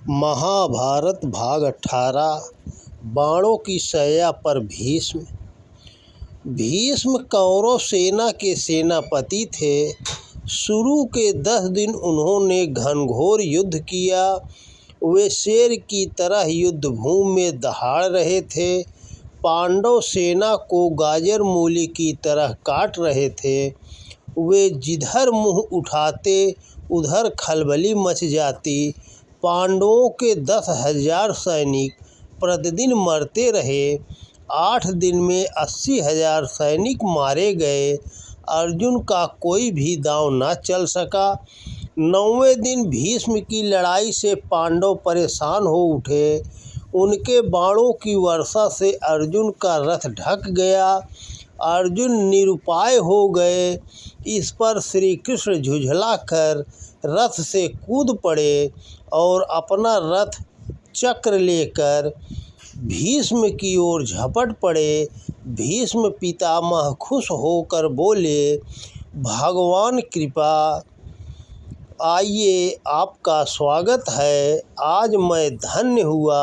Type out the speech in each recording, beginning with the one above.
महाभारत भाग 18 बाणों की शैया पर भीष्म। भीष्म कौरव सेना के सेनापति थे। शुरू के 10 दिन उन्होंने घनघोर युद्ध किया। वे शेर की तरह युद्ध भूमि में दहाड़ रहे थे। पांडव सेना को गाजर मूली की तरह काट रहे थे। वे जिधर मुंह उठाते उधर खलबली मच जाती। पांडवों के 10,000 सैनिक प्रतिदिन मरते रहे। 8 दिन में 80,000 सैनिक मारे गए। अर्जुन का कोई भी दांव न चल सका। 9वें दिन भीष्म की लड़ाई से पांडव परेशान हो उठे। उनके बाणों की वर्षा से अर्जुन का रथ ढक गया। अर्जुन निरुपाय हो गए। इस पर श्री कृष्ण झुझलाकर रथ से कूद पड़े और अपना रथ चक्र लेकर भीष्म की ओर झपट पड़े। भीष्म पितामह खुश होकर बोले, भगवान कृपा, आइए आपका स्वागत है। आज मैं धन्य हुआ।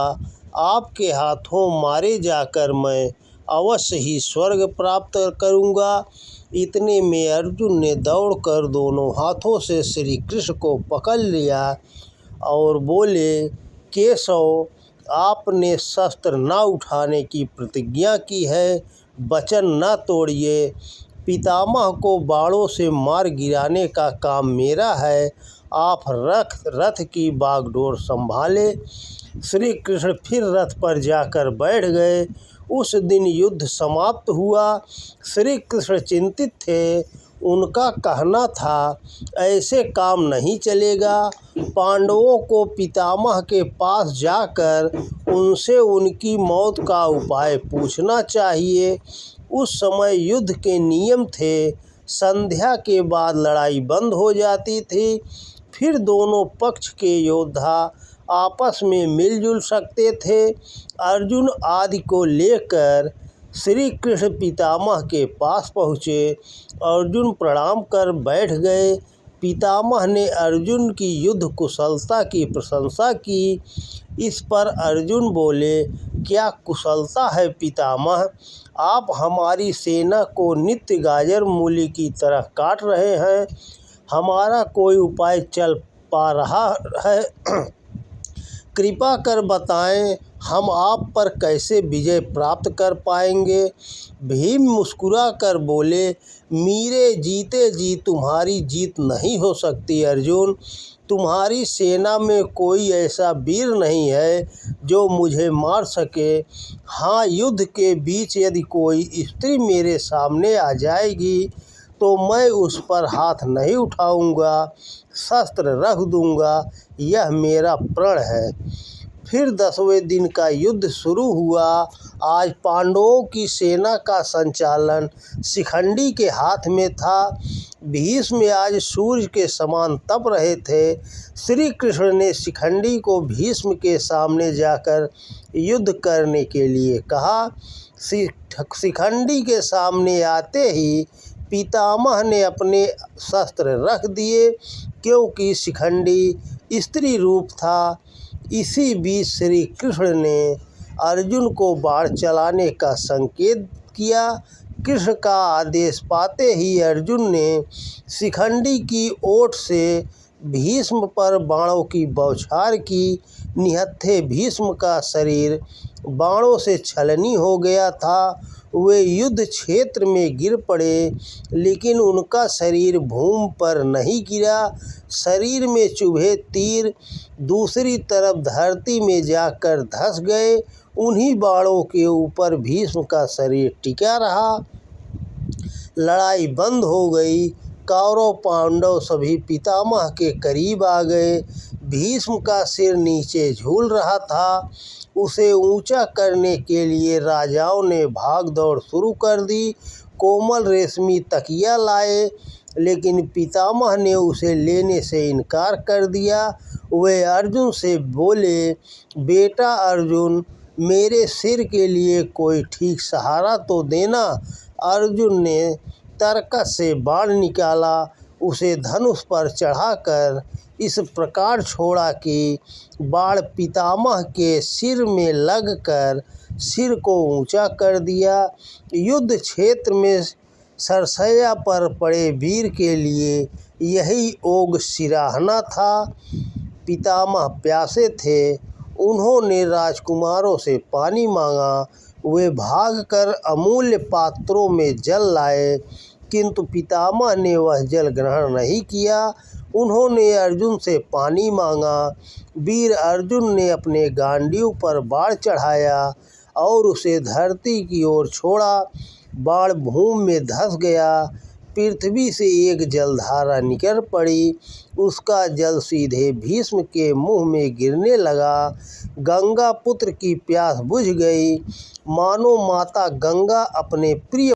आपके हाथों मारे जाकर मैं अवश्य ही स्वर्ग प्राप्त करूँगा। इतने में अर्जुन ने दौड़कर दोनों हाथों से श्री कृष्ण को पकड़ लिया और बोले, केशव, आपने शस्त्र न उठाने की प्रतिज्ञा की है, वचन न तोड़िए। पितामह को बाणों से मार गिराने का काम मेरा है। आप रथ की बागडोर संभाले। श्री कृष्ण फिर रथ पर जाकर बैठ गए। उस दिन युद्ध समाप्त हुआ। श्री कृष्ण चिंतित थे। उनका कहना था, ऐसे काम नहीं चलेगा। पांडवों को पितामह के पास जाकर उनसे उनकी मौत का उपाय पूछना चाहिए। उस समय युद्ध के नियम थे। संध्या के बाद लड़ाई बंद हो जाती थी। फिर दोनों पक्ष के योद्धा आपस में मिलजुल सकते थे। अर्जुन आदि को लेकर श्री कृष्ण पितामह के पास पहुँचे। अर्जुन प्रणाम कर बैठ गए। पितामह ने अर्जुन की युद्ध कुशलता की प्रशंसा की। इस पर अर्जुन बोले, क्या कुशलता है पितामह? आप हमारी सेना को नित्य गाजर मूली की तरह काट रहे हैं। हमारा कोई उपाय चल पा रहा है? कृपा कर बताएं, हम आप पर कैसे विजय प्राप्त कर पाएंगे? भीम मुस्कुरा कर बोले, मेरे जीते जी तुम्हारी जीत नहीं हो सकती अर्जुन। तुम्हारी सेना में कोई ऐसा वीर नहीं है जो मुझे मार सके। हाँ, युद्ध के बीच यदि कोई स्त्री मेरे सामने आ जाएगी तो मैं उस पर हाथ नहीं उठाऊंगा, शस्त्र रख दूंगा। यह मेरा प्रण है। फिर 10वें दिन का युद्ध शुरू हुआ। आज पांडवों की सेना का संचालन शिखंडी के हाथ में था। भीष्म आज सूर्य के समान तप रहे थे। श्री कृष्ण ने शिखंडी को भीष्म के सामने जाकर युद्ध करने के लिए कहा। शिखंडी के सामने आते ही पितामह ने अपने शस्त्र रख दिए, क्योंकि शिखंडी स्त्री रूप था। इसी बीच श्री कृष्ण ने अर्जुन को बाण चलाने का संकेत किया। कृष्ण का आदेश पाते ही अर्जुन ने शिखंडी की ओट से भीष्म पर बाणों की बौछार की। निहत्थे भीष्म का शरीर बाणों से छलनी हो गया था। वे युद्ध क्षेत्र में गिर पड़े, लेकिन उनका शरीर भूमि पर नहीं गिरा। शरीर में चुभे तीर दूसरी तरफ धरती में जाकर धंस गए। उन्हीं बाणों के ऊपर भीष्म का शरीर टिका रहा। लड़ाई बंद हो गई। कौरव पांडव सभी पितामह के करीब आ गए। भीष्म का सिर नीचे झूल रहा था। उसे ऊंचा करने के लिए राजाओं ने भाग दौड़ शुरू कर दी। कोमल रेशमी तकिया लाए, लेकिन पितामह ने उसे लेने से इनकार कर दिया। वे अर्जुन से बोले, बेटा अर्जुन, मेरे सिर के लिए कोई ठीक सहारा तो देना। अर्जुन ने तरकस से बाण निकाला। उसे धनुष पर चढ़ाकर इस प्रकार छोड़ा कि बाण पितामह के सिर में लगकर सिर को ऊंचा कर दिया। युद्ध क्षेत्र में सरसैया पर पड़े वीर के लिए यही ओग सिराहना था। पितामह प्यासे थे, उन्होंने राजकुमारों से पानी मांगा। वे भागकर अमूल्य पात्रों में जल लाए, किंतु पितामह ने वह जल ग्रहण नहीं किया। उन्होंने अर्जुन से पानी मांगा। वीर अर्जुन ने अपने गांडीव पर बाण चढ़ाया और उसे धरती की ओर छोड़ा। बाण भूमि में धंस गया। पृथ्वी से एक जलधारा निकल पड़ी। उसका जल सीधे भीष्म के मुंह में गिरने लगा। गंगा पुत्र की प्यास बुझ गई। मानो माता गंगा अपने प्रिय